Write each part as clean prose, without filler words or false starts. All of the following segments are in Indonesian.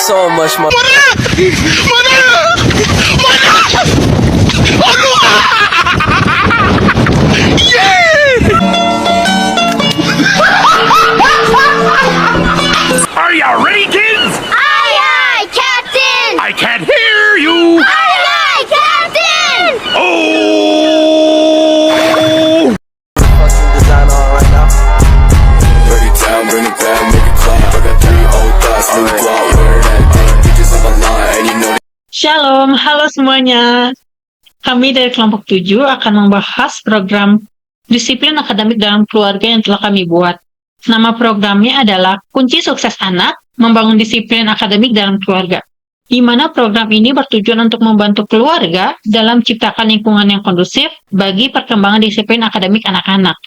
so much more. Are you ready, kids? Aye, aye, Captain! I can't hear you. Aye, aye, Captain! Oh! Fucking design on right now. Bring it down, make it clap. I got 3 old thoughts, new guap, wear that thing, bitches on the line, and you know. Shalom, halo semuanya. Kami dari kelompok 7 akan membahas program disiplin akademik dalam keluarga yang telah kami buat. Nama programnya adalah Kunci Sukses Anak, Membangun Disiplin Akademik dalam Keluarga, di mana program ini bertujuan untuk membantu keluarga dalam menciptakan lingkungan yang kondusif bagi perkembangan disiplin akademik anak-anak.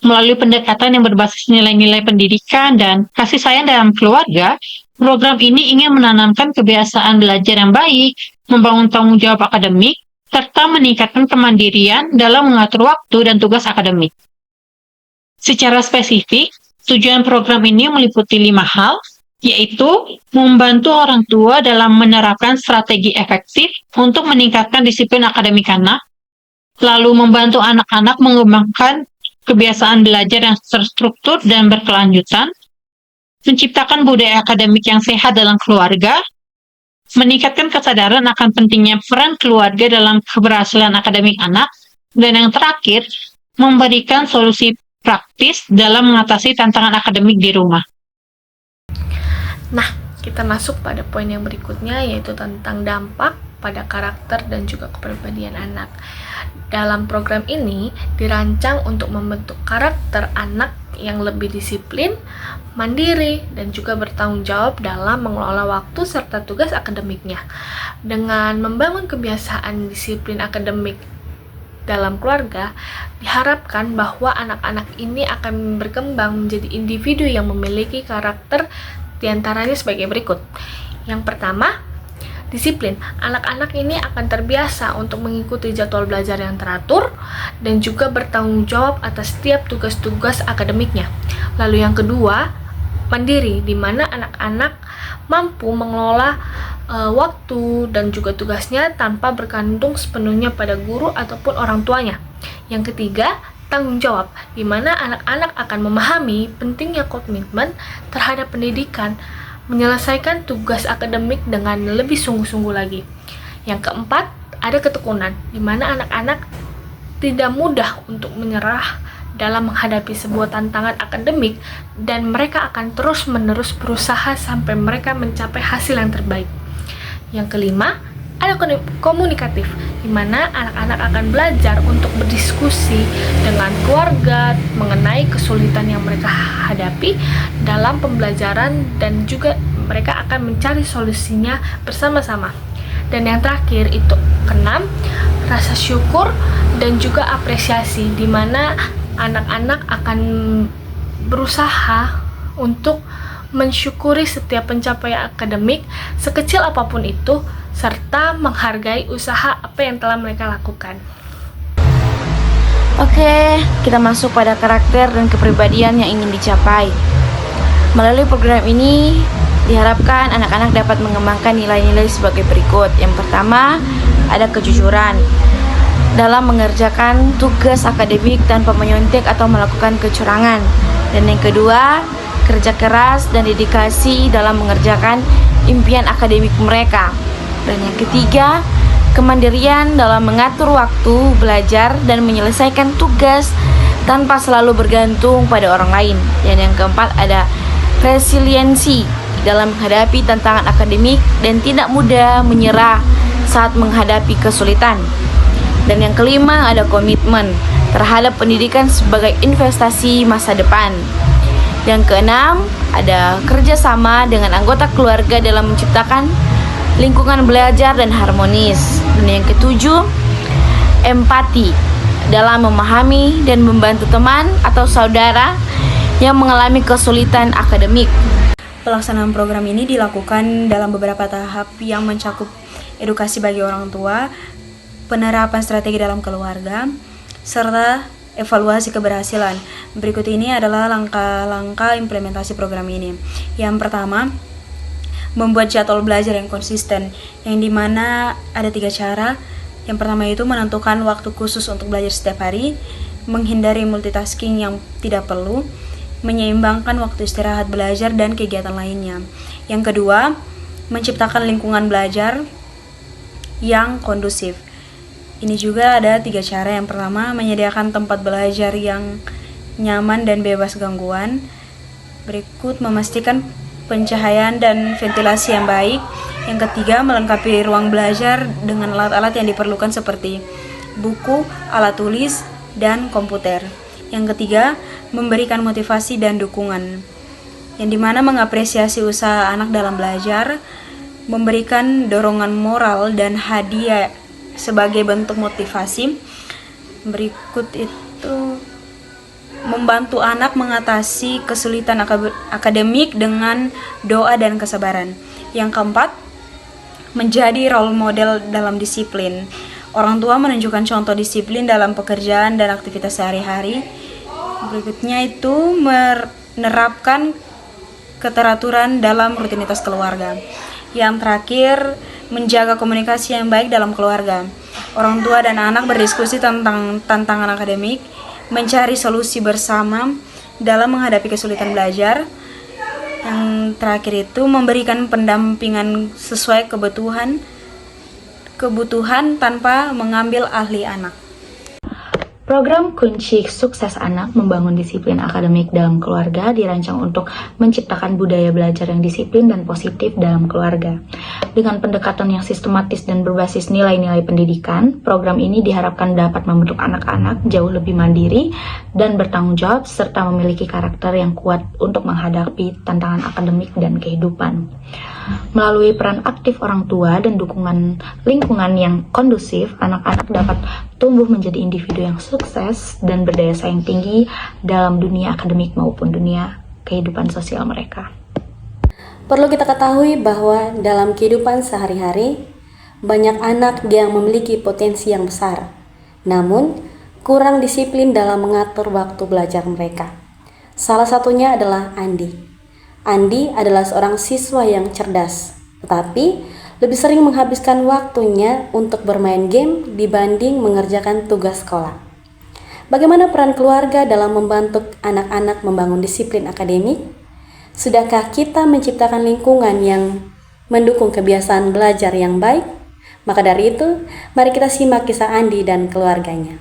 Melalui pendekatan yang berbasis nilai-nilai pendidikan dan kasih sayang dalam keluarga, program ini ingin menanamkan kebiasaan belajar yang baik, membangun tanggung jawab akademik, serta meningkatkan kemandirian dalam mengatur waktu dan tugas akademik. Secara spesifik, tujuan program ini meliputi 5 hal, yaitu membantu orang tua dalam menerapkan strategi efektif untuk meningkatkan disiplin akademik anak, lalu membantu anak-anak mengembangkan kebiasaan belajar yang terstruktur dan berkelanjutan, menciptakan budaya akademik yang sehat dalam keluarga, meningkatkan kesadaran akan pentingnya peran keluarga dalam keberhasilan akademik anak, dan yang terakhir, memberikan solusi praktis dalam mengatasi tantangan akademik di rumah. Nah, kita masuk pada poin yang berikutnya, yaitu tentang dampak pada karakter dan juga kepribadian anak. Dalam program ini dirancang untuk membentuk karakter anak yang lebih disiplin, mandiri, dan juga bertanggung jawab dalam mengelola waktu serta tugas akademiknya. Dengan membangun kebiasaan disiplin akademik dalam keluarga, diharapkan bahwa anak-anak ini akan berkembang menjadi individu yang memiliki karakter diantaranya sebagai berikut. Yang pertama, disiplin. Anak-anak ini akan terbiasa untuk mengikuti jadwal belajar yang teratur dan juga bertanggung jawab atas setiap tugas-tugas akademiknya. Lalu yang kedua, mandiri, di mana anak-anak mampu mengelola waktu dan juga tugasnya tanpa bergantung sepenuhnya pada guru ataupun orang tuanya. Yang ketiga, tanggung jawab, di mana anak-anak akan memahami pentingnya komitmen terhadap pendidikan, menyelesaikan tugas akademik dengan lebih sungguh-sungguh lagi. Yang keempat, ada ketekunan, di mana anak-anak tidak mudah untuk menyerah dalam menghadapi sebuah tantangan akademik dan mereka akan terus-menerus berusaha sampai mereka mencapai hasil yang terbaik. Yang kelima, ada komunikatif, di mana anak-anak akan belajar untuk berdiskusi dengan keluarga mengenai kesulitan yang mereka hadapi dalam pembelajaran dan juga mereka akan mencari solusinya bersama-sama. Dan yang terakhir itu keenam, rasa syukur dan juga apresiasi, di mana anak-anak akan berusaha untuk mensyukuri setiap pencapaian akademik sekecil apapun itu, serta menghargai usaha apa yang telah mereka lakukan. Oke, kita masuk pada karakter dan kepribadian yang ingin dicapai. Melalui program ini, diharapkan anak-anak dapat mengembangkan nilai-nilai sebagai berikut. Yang pertama, ada kejujuran dalam mengerjakan tugas akademik tanpa menyontek atau melakukan kecurangan. Dan yang kedua, kerja keras dan dedikasi dalam mengerjakan impian akademik mereka. Dan yang ketiga, kemandirian dalam mengatur waktu, belajar, dan menyelesaikan tugas tanpa selalu bergantung pada orang lain. Dan yang keempat, ada resiliensi dalam menghadapi tantangan akademik dan tidak mudah menyerah saat menghadapi kesulitan. Dan yang kelima, ada komitmen terhadap pendidikan sebagai investasi masa depan. Yang keenam, ada kerjasama dengan anggota keluarga dalam menciptakan lingkungan belajar dan harmonis. Dan yang ketujuh, empati dalam memahami dan membantu teman atau saudara yang mengalami kesulitan akademik. Pelaksanaan program ini dilakukan dalam beberapa tahap yang mencakup edukasi bagi orang tua, penerapan strategi dalam keluarga, serta evaluasi keberhasilan. Berikut ini adalah langkah-langkah implementasi program ini. Yang pertama, membuat jadwal belajar yang konsisten, yang dimana ada 3 cara. Yang pertama itu menentukan waktu khusus untuk belajar setiap hari, menghindari multitasking yang tidak perlu, menyeimbangkan waktu istirahat belajar dan kegiatan lainnya. Yang kedua, menciptakan lingkungan belajar yang kondusif. Ini juga ada 3 cara. Yang pertama, menyediakan tempat belajar yang nyaman dan bebas gangguan. Berikut, memastikan pencahayaan dan ventilasi yang baik. Yang ketiga, melengkapi ruang belajar dengan alat-alat yang diperlukan seperti buku, alat tulis, dan komputer. Yang ketiga, memberikan motivasi dan dukungan, yang dimana mengapresiasi usaha anak dalam belajar, memberikan dorongan moral dan hadiah sebagai bentuk motivasi. Berikut itu membantu anak mengatasi kesulitan akademik dengan doa dan kesabaran. Yang keempat, menjadi role model dalam disiplin. Orang tua menunjukkan contoh disiplin dalam pekerjaan dan aktivitas sehari-hari. Berikutnya itu menerapkan keteraturan dalam rutinitas keluarga. Yang terakhir, menjaga komunikasi yang baik dalam keluarga. Orang tua dan anak berdiskusi tentang tantangan akademik, mencari solusi bersama dalam menghadapi kesulitan belajar. Yang terakhir itu memberikan pendampingan sesuai kebutuhan tanpa mengambil ahli anak. Program Kunci Sukses Anak membangun disiplin akademik dalam keluarga dirancang untuk menciptakan budaya belajar yang disiplin dan positif dalam keluarga. Dengan pendekatan yang sistematis dan berbasis nilai-nilai pendidikan, program ini diharapkan dapat membentuk anak-anak jauh lebih mandiri dan bertanggung jawab serta memiliki karakter yang kuat untuk menghadapi tantangan akademik dan kehidupan. Melalui peran aktif orang tua dan dukungan lingkungan yang kondusif, anak-anak dapat tumbuh menjadi individu yang sukses dan berdaya saing tinggi dalam dunia akademik maupun dunia kehidupan sosial mereka. Perlu kita ketahui bahwa dalam kehidupan sehari-hari, banyak anak yang memiliki potensi yang besar, namun kurang disiplin dalam mengatur waktu belajar mereka. Salah satunya adalah Andi. Andi adalah seorang siswa yang cerdas, tetapi lebih sering menghabiskan waktunya untuk bermain game dibanding mengerjakan tugas sekolah. Bagaimana peran keluarga dalam membantu anak-anak membangun disiplin akademik? Sudahkah kita menciptakan lingkungan yang mendukung kebiasaan belajar yang baik? Maka dari itu, mari kita simak kisah Andi dan keluarganya.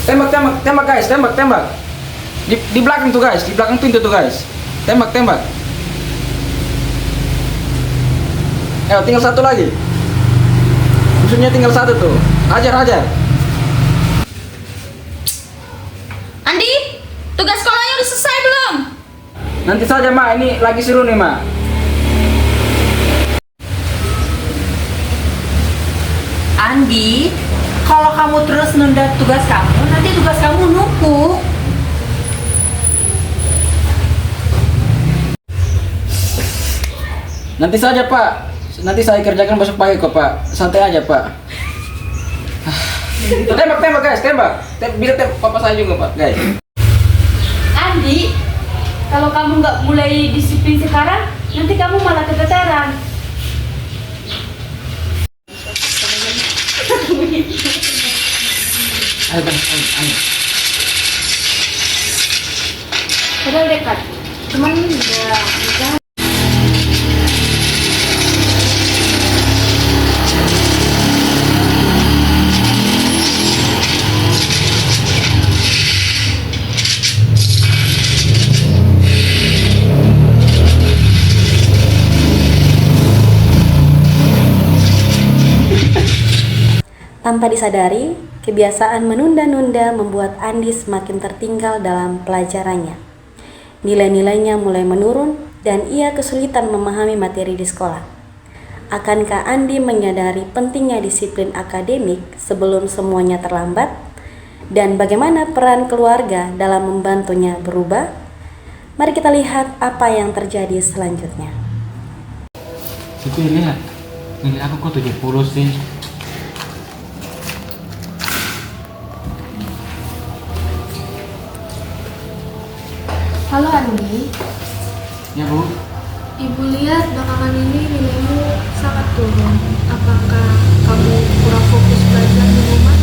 Tembak guys, tembak. Di belakang tuh guys, di belakang pintu tuh guys. Tembak. Tinggal satu lagi. Musuhnya tinggal satu tuh. Hajar. Andi, tugas sekolahnya udah selesai belum? Nanti saja Mak, ini lagi seru nih Mak. Andi, kalau kamu terus nunda tugas kamu, nanti tugas kamu numpuk. Nanti saja Pak. Nanti saya kerjakan besok pagi kok Pak. Santai aja Pak. Tembak guys, tembak. Bisa tembak papa saya juga Pak, guys. Andi, kalau kamu nggak mulai disiplin sekarang, nanti kamu malah keteteran. Ayo. Padahal dekat, cuman udah. Tanpa disadari, kebiasaan menunda-nunda membuat Andi semakin tertinggal dalam pelajarannya. Nilai-nilainya mulai menurun dan ia kesulitan memahami materi di sekolah. Akankah Andi menyadari pentingnya disiplin akademik sebelum semuanya terlambat? Dan bagaimana peran keluarga dalam membantunya berubah? Mari kita lihat apa yang terjadi selanjutnya. Itu lihat, nilai aku kok 70 sih. Halo Andi, Ya Bu. Ibu lihat belakangan ini nilaimu sangat turun. Apakah kamu kurang fokus belajar di rumah?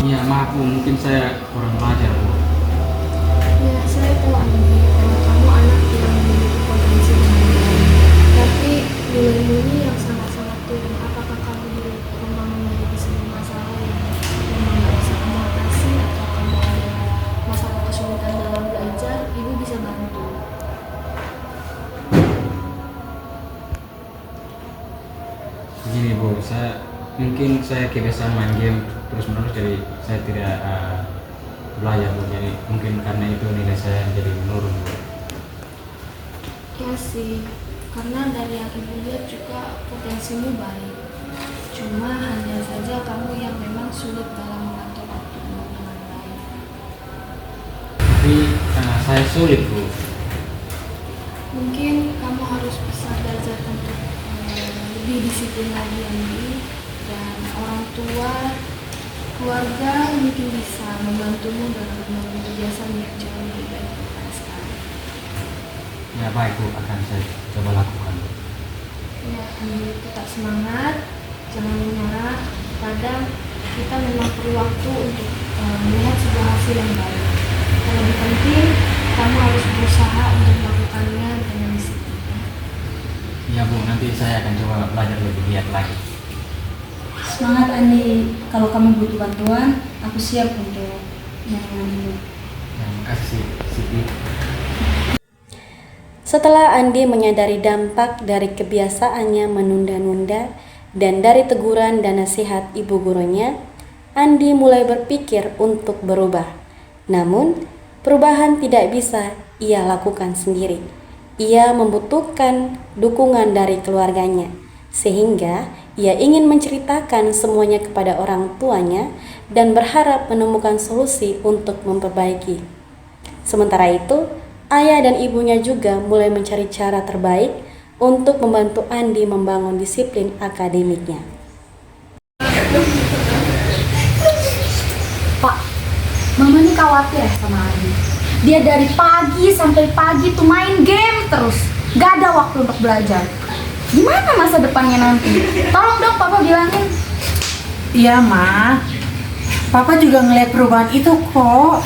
Iya maaf Bu, mungkin saya kurang belajar Bu. Ya, saya tahu Andi, kalau kamu anak yang memiliki potensi belajar. Tapi nilaimu ini yang sangat-sangat turun. Apakah kamu di rumah memiliki sebuah masalah yang memang nggak bisa kamu atasi, atau kamu ada masalah kesulitan dalam belajar? Ibu bisa bantu. Begini Bu, mungkin saya kebiasaan main game terus menerus, jadi saya tidak belajar Bu. Jadi mungkin karena itu nilai saya jadi menurun Bu. Ya sih, karena dari yang ibu lihat juga potensimu baik. Cuma hanya saja kamu yang memang sulit dalam mengatur waktumu dengan baik. Tapi saya sulit Bu. Mungkin kamu harus bisa belajar untuk lebih disiplin lagi Andi, dan orang tua, keluarga mungkin bisa membantumu dalam membangun kebiasaan yang jauh lebih baik daripada sekarang. Ya baik Bu, akan saya coba lakukan Bu. Ya, Andi tetap semangat, jangan menyerah. Kadang kita memang perlu waktu untuk melihat sebuah hasil yang baik. Yang lebih penting, kamu harus berusaha untuk melakukannya dengan disiplin. Iya Bu, nanti saya akan coba belajar lebih giat lagi. Semangat Andi, kalau kamu butuh bantuan, aku siap untuk menangani. Terima kasih Siti. Setelah Andi menyadari dampak dari kebiasaannya menunda-nunda dan dari teguran dan nasihat ibu gurunya, Andi mulai berpikir untuk berubah. Namun, perubahan tidak bisa ia lakukan sendiri. Ia membutuhkan dukungan dari keluarganya, sehingga ia ingin menceritakan semuanya kepada orang tuanya dan berharap menemukan solusi untuk memperbaiki. Sementara itu, ayah dan ibunya juga mulai mencari cara terbaik untuk membantu Andi membangun disiplin akademiknya. Pak, Mama ini khawatir ya sama Andi. Dia dari pagi sampai pagi tuh main game terus, gak ada waktu untuk belajar. Gimana masa depannya nanti? Tolong dong Papa bilangin. Iya Ma, Papa juga ngeliat perubahan itu kok.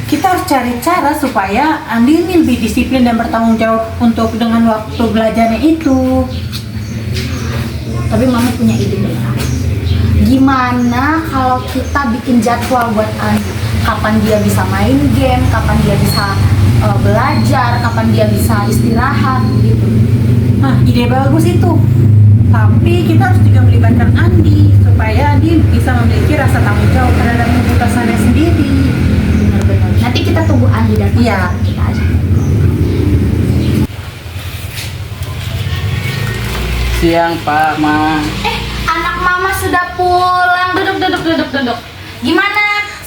Kita harus cari cara supaya Andi ini lebih disiplin dan bertanggung jawab untuk dengan waktu belajarnya itu. Tapi Mama punya ide nih. Gimana kalau kita bikin jadwal buat Andi? Kapan dia bisa main game, kapan dia bisa belajar, kapan dia bisa istirahat gitu. Nah, ide bagus itu. Tapi kita harus juga melibatkan Andi supaya Andi bisa memiliki rasa tanggung jawab terhadap keputusannya sendiri. Benar-benar. Nanti kita tunggu Andi dan Iya. kita aja. Siang Pak, Ma. Anak Mama sudah pulang. Duduk. Gimana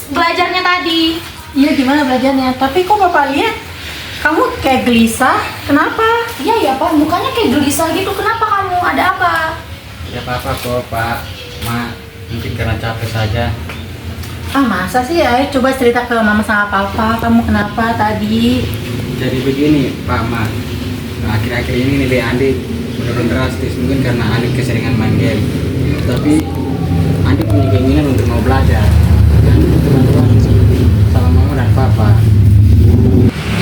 belajarnya tadi? Iya, gimana belajarnya? Tapi kok Bapak lihat kamu kayak gelisah. Kenapa? Iya ya Pak, mukanya kayak gelisah gitu. Kenapa kamu? Ada apa? Ya apa-apa kok Pak, Ma. Mungkin karena capek saja. Ah, masa sih ya? Coba cerita ke Mama sama Papa, kamu kenapa tadi? Jadi begini Pak, Ma. Akhir-akhir ini nilai Andi menurun drastis, mungkin karena Andi keseringan main game. Tapi Andi punya keinginan untuk mau belajar dan butuh bantuan sama Mama dan Papa.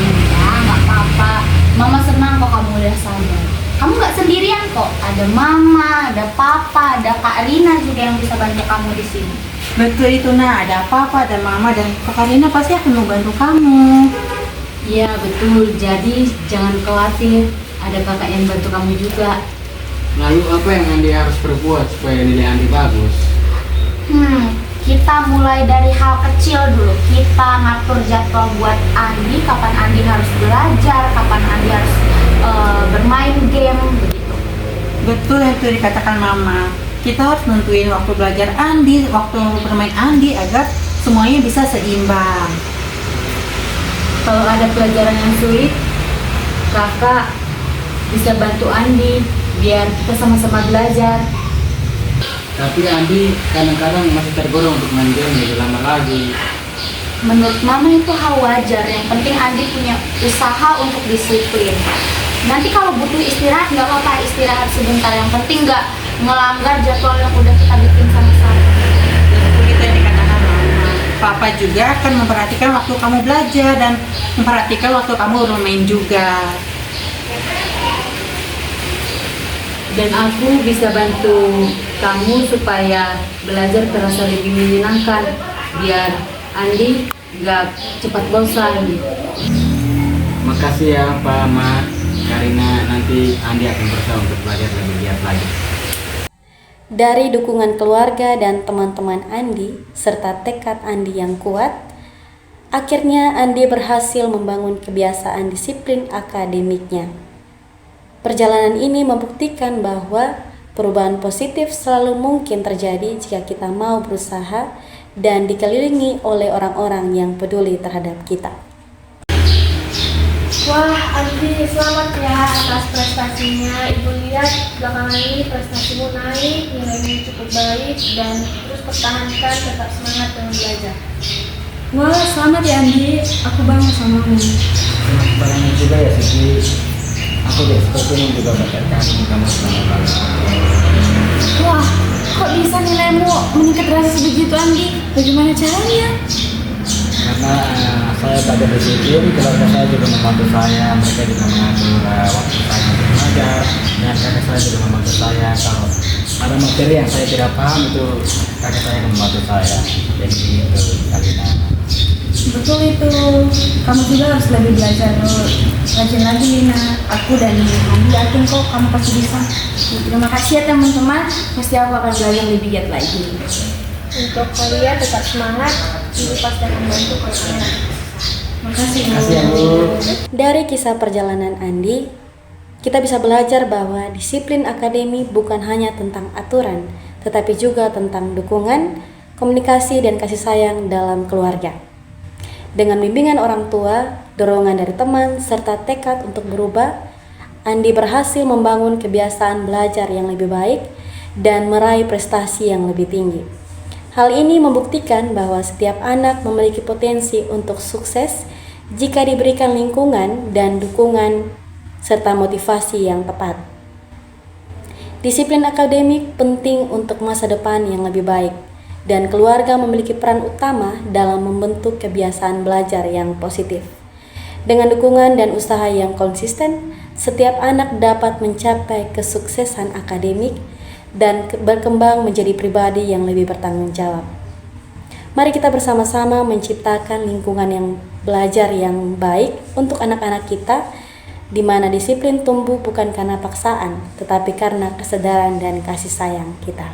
Ya, nggak apa-apa. Mama senang kok kamu udah sadar. Kamu nggak sendirian kok. Ada Mama, ada Papa, ada Kak Rina juga yang bisa bantu kamu di sini. Betul itu Nah, ada Papa, ada Mama, dan Kak Karina pasti akan membantu kamu. Iya betul. Jadi jangan khawatir. Ada kakak yang bantu kamu juga. Lalu apa yang Andi harus perbuat supaya nilai Andi bagus? Kita mulai dari hal kecil dulu. Kita ngatur jadwal buat Andi, kapan Andi harus belajar, kapan Andi harus bermain game, begitu. Betul itu dikatakan Mama. Kita harus nentuin waktu belajar Andi, waktu bermain Andi agar semuanya bisa seimbang. Kalau ada pelajaran yang sulit, kakak bisa bantu Andi biar kita sama-sama belajar. Tapi Andi kadang-kadang masih tergolong untuk main game lebih lama lagi. menurut Mama itu hal wajar. Yang penting Andi punya usaha untuk disiplin. Nanti kalau butuh istirahat nggak apa-apa, istirahat sebentar. Yang penting nggak melanggar jadwal yang udah kita bikin sama-sama. Betul itu yang dikatakan Mama. Papa juga akan memperhatikan waktu kamu belajar dan memperhatikan waktu kamu bermain juga. Dan aku bisa bantu kamu supaya belajar terasa lebih menyenangkan, biar Andi gak cepat bosan. Makasih ya Pak Ma, karena nanti Andi akan berusaha untuk belajar lebih giat lagi. Dari dukungan keluarga dan teman-teman Andi, serta tekad Andi yang kuat, akhirnya Andi berhasil membangun kebiasaan disiplin akademiknya. Perjalanan ini membuktikan bahwa perubahan positif selalu mungkin terjadi jika kita mau berusaha dan dikelilingi oleh orang-orang yang peduli terhadap kita. Wah, Andi, selamat ya atas prestasinya. Ibu lihat belakangan ini prestasimu naik, nilainya cukup baik, dan terus pertahankan, tetap semangat dalam belajar. Wah, selamat ya Andi. Aku bangga sama kamu. Selamat juga ya Siti. Aku deh seperti ini juga berkat kamu selamat banget. Wah, kok bisa nilaimu meningkat drastis begitu Andi? Bagaimana caranya? Karena saya belajar disiplin, keluarga saya juga membantu saya, mereka juga mengatur waktu saya untuk belajar, dan kakak saya juga membantu saya. Kalau ada materi yang saya tidak paham, itu kakak saya yang membantu saya. Jadi itu Kalina. Betul itu. Kamu juga harus lebih belajar rajin lagi Lina. Aku dan Andi yakin kok kamu pasti bisa. Terima kasih ya teman-teman. Pasti aku akan belajar lebih giat lagi. Untuk kalian tetap semangat, Ibu pasti akan bantu kalau kalian. Makasih Bu. Dari kisah perjalanan Andi, kita bisa belajar bahwa disiplin akademi bukan hanya tentang aturan, tetapi juga tentang dukungan, komunikasi, dan kasih sayang dalam keluarga. Dengan bimbingan orang tua, dorongan dari teman, serta tekad untuk berubah, Andi berhasil membangun kebiasaan belajar yang lebih baik dan meraih prestasi yang lebih tinggi. Hal ini membuktikan bahwa setiap anak memiliki potensi untuk sukses jika diberikan lingkungan dan dukungan serta motivasi yang tepat. Disiplin akademik penting untuk masa depan yang lebih baik, dan keluarga memiliki peran utama dalam membentuk kebiasaan belajar yang positif. Dengan dukungan dan usaha yang konsisten, setiap anak dapat mencapai kesuksesan akademik dan berkembang menjadi pribadi yang lebih bertanggung jawab. Mari kita bersama-sama menciptakan lingkungan yang belajar yang baik untuk anak-anak kita, di mana disiplin tumbuh bukan karena paksaan, tetapi karena kesadaran dan kasih sayang kita.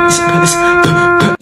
Sebenarnya